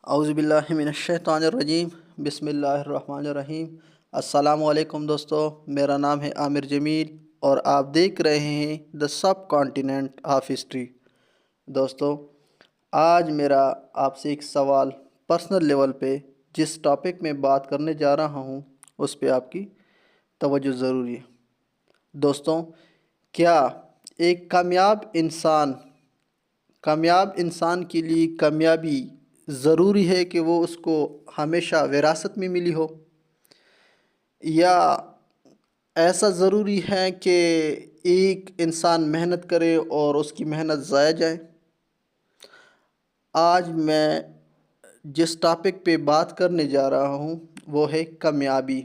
اعوذ باللہ من الشیطان الرجیم، بسم اللہ الرحمن الرحیم۔ السلام علیکم دوستو، میرا نام ہے عامر جمیل اور آپ دیکھ رہے ہیں دا سب کانٹیننٹ آف ہسٹری۔ دوستو، آج میرا آپ سے ایک سوال پرسنل لیول پہ جس ٹاپک میں بات کرنے جا رہا ہوں اس پہ آپ کی توجہ ضروری ہے۔ دوستوں، کیا ایک کامیاب انسان کے لیے کامیابی ضروری ہے کہ وہ اس کو ہمیشہ وراثت میں ملی ہو، یا ایسا ضروری ہے کہ ایک انسان محنت کرے اور اس کی محنت ضائع جائے؟ آج میں جس ٹاپک پہ بات کرنے جا رہا ہوں وہ ہے کامیابی،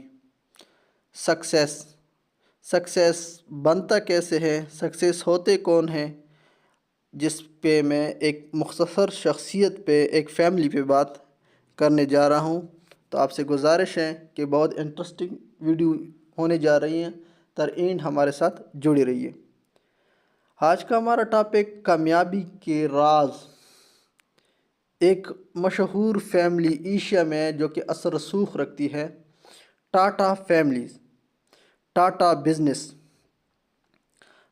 سکسیس بنتا کیسے ہے، سکسیس ہوتے کون ہیں، جس پہ میں ایک مختصر شخصیت پہ، ایک فیملی پہ بات کرنے جا رہا ہوں۔ تو آپ سے گزارش ہے کہ بہت انٹرسٹنگ ویڈیو ہونے جا رہی ہیں، تر اینڈ ہمارے ساتھ جڑی رہیے۔ آج کا ہمارا ٹاپک کامیابی کے راز۔ ایک مشہور فیملی ایشیا میں جو کہ اثر رسوخ رکھتی ہے، ٹاٹا فیملیز، ٹاٹا بزنس۔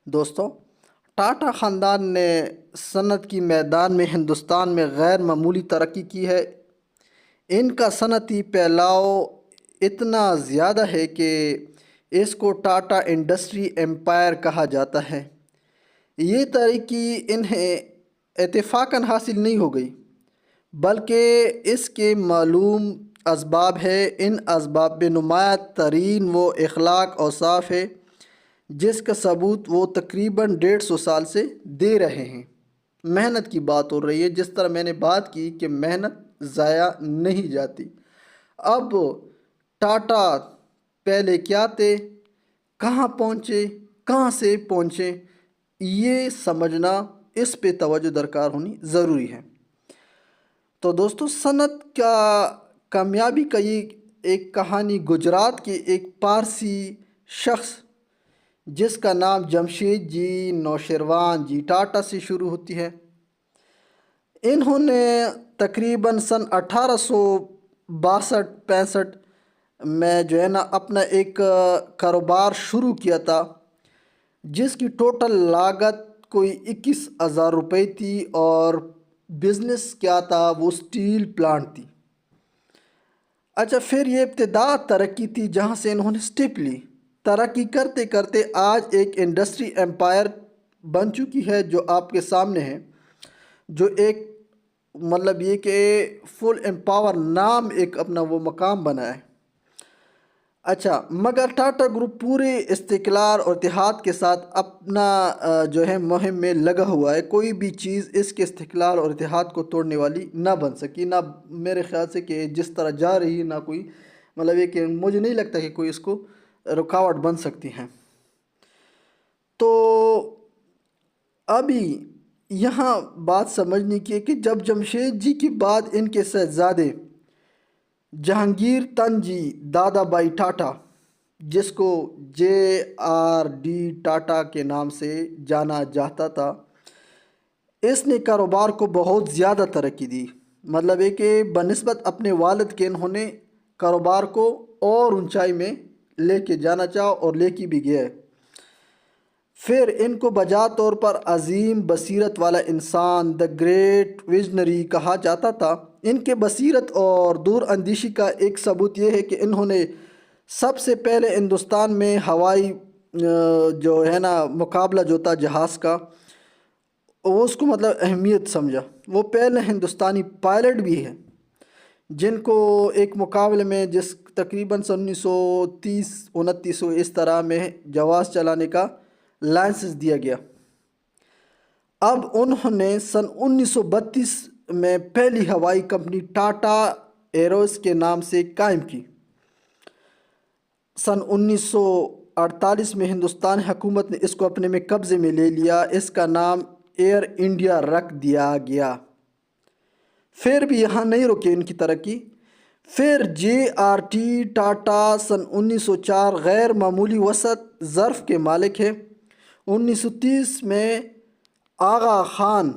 دوستو، ٹاٹا خاندان نے صنعت کی میدان میں ہندوستان میں غیر معمولی ترقی کی ہے۔ ان کا صنعتی پھیلاؤ اتنا زیادہ ہے کہ اس کو ٹاٹا انڈسٹری ایمپائر کہا جاتا ہے۔ یہ ترقی انہیں اتفاقاً حاصل نہیں ہو گئی، بلکہ اس کے معلوم اسباب ہے۔ ان اسباب میں نمایاں ترین وہ اخلاق اوصاف ہے جس کا ثبوت وہ تقریباً 150 سال سے دے رہے ہیں۔ محنت کی بات ہو رہی ہے، جس طرح میں نے بات کی کہ محنت ضائع نہیں جاتی۔ اب ٹاٹا پہلے کیا تھے، کہاں پہنچے، کہاں سے پہنچے، یہ سمجھنا، اس پہ توجہ درکار ہونی ضروری ہے۔ تو دوستو، صنعت کا کامیابی کا یہ ایک کہانی گجرات کے ایک پارسی شخص جس کا نام جمشید جی نوشیروان جی ٹاٹا سے شروع ہوتی ہے۔ انہوں نے تقریباً سن 1862-65 میں جو ہے نا اپنا ایک کاروبار شروع کیا تھا، جس کی ٹوٹل لاگت کوئی 21,000 روپے تھی، اور بزنس کیا تھا، وہ اسٹیل پلانٹ تھی۔ اچھا، پھر یہ ابتدا ترقی تھی جہاں سے انہوں نے سٹیپ لی۔ ترقی کرتے کرتے آج ایک انڈسٹری ایمپائر بن چکی ہے جو آپ کے سامنے ہے، جو ایک مطلب یہ کہ فل امپاور نام ایک اپنا وہ مقام بنا ہے۔ اچھا، مگر ٹاٹا گروپ پورے استقلال اور اتحاد کے ساتھ اپنا جو ہے مہم میں لگا ہوا ہے۔ کوئی بھی چیز اس کے استقلال اور اتحاد کو توڑنے والی نہ بن سکی، نہ میرے خیال سے کہ جس طرح جا رہی ہے، نہ کوئی مطلب یہ کہ مجھے نہیں لگتا کہ کوئی اس کو رکاوٹ بن سکتی ہیں۔ تو ابھی یہاں بات سمجھنے کی ہے کہ جب جمشید جی کے بعد ان کے صاحبزادے جہانگیر تن جی دادا بائی ٹاٹا، جس کو JRD ٹاٹا کے نام سے جانا جاتا تھا، اس نے کاروبار کو بہت زیادہ ترقی دی۔ مطلب ہے کہ بنسبت اپنے والد کے انہوں نے کاروبار کو اور اونچائی میں لے کے جانا چاہا، اور لے کے بھی گیا ہے۔ پھر ان کو بجا طور پر عظیم بصیرت والا انسان، دا گریٹ ویژنری کہا جاتا تھا۔ ان کے بصیرت اور دور اندیشی کا ایک ثبوت یہ ہے کہ انہوں نے سب سے پہلے ہندوستان میں ہوائی جو ہے نا مقابلہ جو تھا جہاز کا، وہ اس کو مطلب اہمیت سمجھا۔ وہ پہلے ہندوستانی پائلٹ بھی ہیں جن کو ایک مقابلے میں، جس تقریباً 1930-29 اس طرح میں جواز چلانے کا لائسنس دیا گیا۔ اب انہوں نے سن 1932 میں پہلی ہوائی کمپنی ٹاٹا ایروز کے نام سے قائم کی۔ سن 1948 میں ہندوستانی حکومت نے اس کو اپنے میں قبضے میں لے لیا، اس کا نام ایئر انڈیا رکھ دیا گیا۔ پھر بھی یہاں نہیں رکی ان کی ترقی۔ پھر JRD ٹاٹا سن 1904 غیر معمولی وسعت ظرف کے مالک ہے۔ 1930 میں آغا خان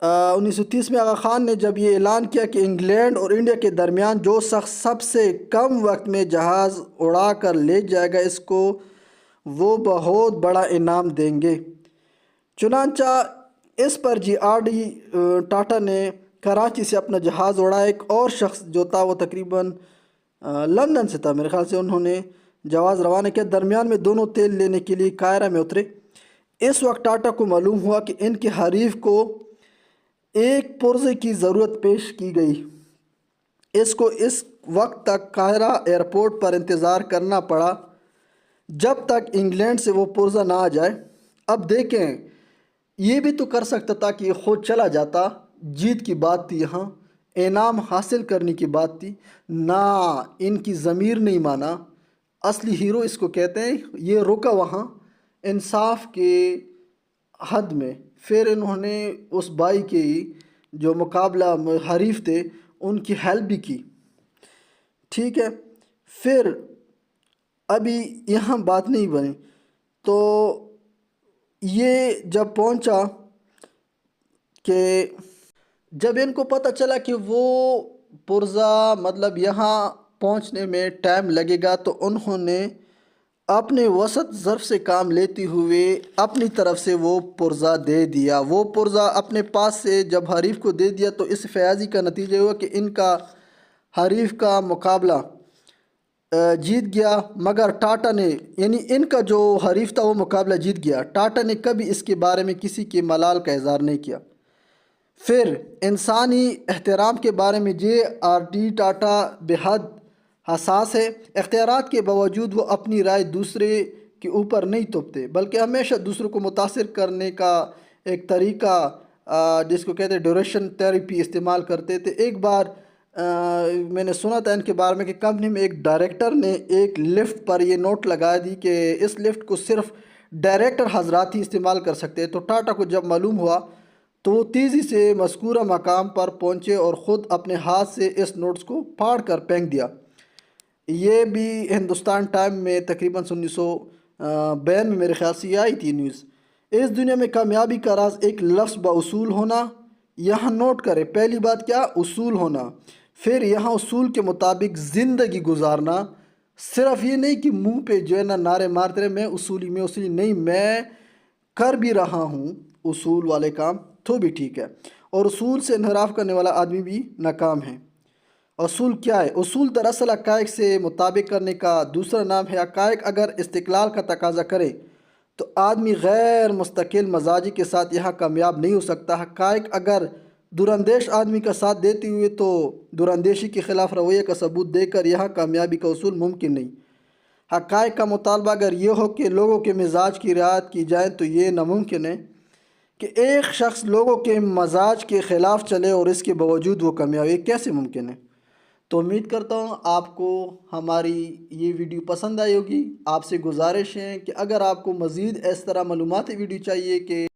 1930 میں آغا خان نے جب یہ اعلان کیا کہ انگلینڈ اور انڈیا کے درمیان جو شخص سب سے کم وقت میں جہاز اڑا کر لے جائے گا اس کو وہ بہت بڑا انعام دیں گے۔ چنانچہ اس پر جی آر ڈی ٹاٹا نے کراچی سے اپنا جہاز اڑایا۔ ایک اور شخص جو تھا وہ تقریباً لندن سے تھا میرے خیال سے، انہوں نے جہاز روانہ کیا۔ درمیان میں دونوں تیل لینے کے لیے قاہرہ میں اترے۔ اس وقت ٹاٹا کو معلوم ہوا کہ ان کے حریف کو ایک پرزے کی ضرورت پیش کی گئی۔ اس کو اس وقت تک قاہرہ ایئرپورٹ پر انتظار کرنا پڑا جب تک انگلینڈ سے وہ پرزہ نہ آ جائے۔ اب دیکھیں، یہ بھی تو کر سکتا تھا کہ یہ خود چلا جاتا، جیت کی بات تھی، یہاں انعام حاصل کرنے کی بات تھی، نہ ان کی ضمیر نہیں مانا۔ اصلی ہیرو اس کو کہتے ہیں، یہ رکا وہاں انصاف کے حد میں، پھر انہوں نے اس بھائی کے جو مقابلہ حریف تھے ان کی ہیلپ بھی کی، ٹھیک ہے۔ پھر ابھی یہاں بات نہیں بنی تو یہ جب پہنچا کہ جب ان کو پتہ چلا کہ وہ پرزہ مطلب یہاں پہنچنے میں ٹائم لگے گا تو انہوں نے اپنے وسط ظرف سے کام لیتے ہوئے اپنی طرف سے وہ پرزہ دے دیا۔ وہ پرزہ اپنے پاس سے جب حریف کو دے دیا تو اس فیاضی کا نتیجہ ہوا کہ ان کا حریف کا مقابلہ جیت گیا، مگر ٹاٹا نے یعنی ان کا جو حریف تھا وہ مقابلہ جیت گیا۔ ٹاٹا نے کبھی اس کے بارے میں کسی کے ملال کا اظہار نہیں کیا۔ پھر انسانی احترام کے بارے میں جے آر ڈی ٹاٹا بے حد حساس ہے۔ اختیارات کے باوجود وہ اپنی رائے دوسرے کے اوپر نہیں تھوپتے، بلکہ ہمیشہ دوسروں کو متاثر کرنے کا ایک طریقہ جس کو کہتے ہیں ڈیوریشن تھیراپی استعمال کرتے تھے۔ ایک بار میں نے سنا تھا ان کے بارے میں کہ کمپنی میں ایک ڈائریکٹر نے ایک لفٹ پر یہ نوٹ لگا دی کہ اس لفٹ کو صرف ڈائریکٹر حضرات ہی استعمال کر سکتے ہیں۔ تو ٹاٹا کو جب معلوم ہوا تو وہ تیزی سے مذکورہ مقام پر پہنچے اور خود اپنے ہاتھ سے اس نوٹس کو پھاڑ کر پھینک دیا۔ یہ بھی ہندوستان ٹائم میں تقریباً 1992 میں میرے خیال سے یہ آئی تھی نیوز۔ اس دنیا میں کامیابی کا راز ایک لفظ باصول ہونا۔ یہاں نوٹ کریں، پہلی بات کیا؟ اصول ہونا۔ پھر یہاں اصول کے مطابق زندگی گزارنا، صرف یہ نہیں کہ منہ پہ جو ہے نا نعرے مارتے رہے میں اصولی نہیں، میں کر بھی رہا ہوں اصول والے کام تو بھی ٹھیک ہے، اور اصول سے انحراف کرنے والا آدمی بھی ناکام ہے۔ اصول کیا ہے؟ اصول دراصل حقائق سے مطابق کرنے کا دوسرا نام ہے۔ حقائق اگر استقلال کا تقاضا کرے تو آدمی غیر مستقل مزاجی کے ساتھ یہاں کامیاب نہیں ہو سکتا۔ حقائق اگر دوراندیش آدمی کا ساتھ دیتے ہوئے تو دوراندیشی کے خلاف رویے کا ثبوت دے کر یہاں کامیابی کا اصول ممکن نہیں۔ حقائق کا مطالبہ اگر یہ ہو کہ لوگوں کے مزاج کی رعایت کی جائے تو یہ ناممکن ہے کہ ایک شخص لوگوں کے مزاج کے خلاف چلے اور اس کے باوجود وہ کامیاب، یہ کیسے ممکن ہے؟ تو امید کرتا ہوں آپ کو ہماری یہ ویڈیو پسند آئی ہوگی۔ آپ سے گزارش ہے کہ اگر آپ کو مزید اس طرح معلوماتی ویڈیو چاہیے کہ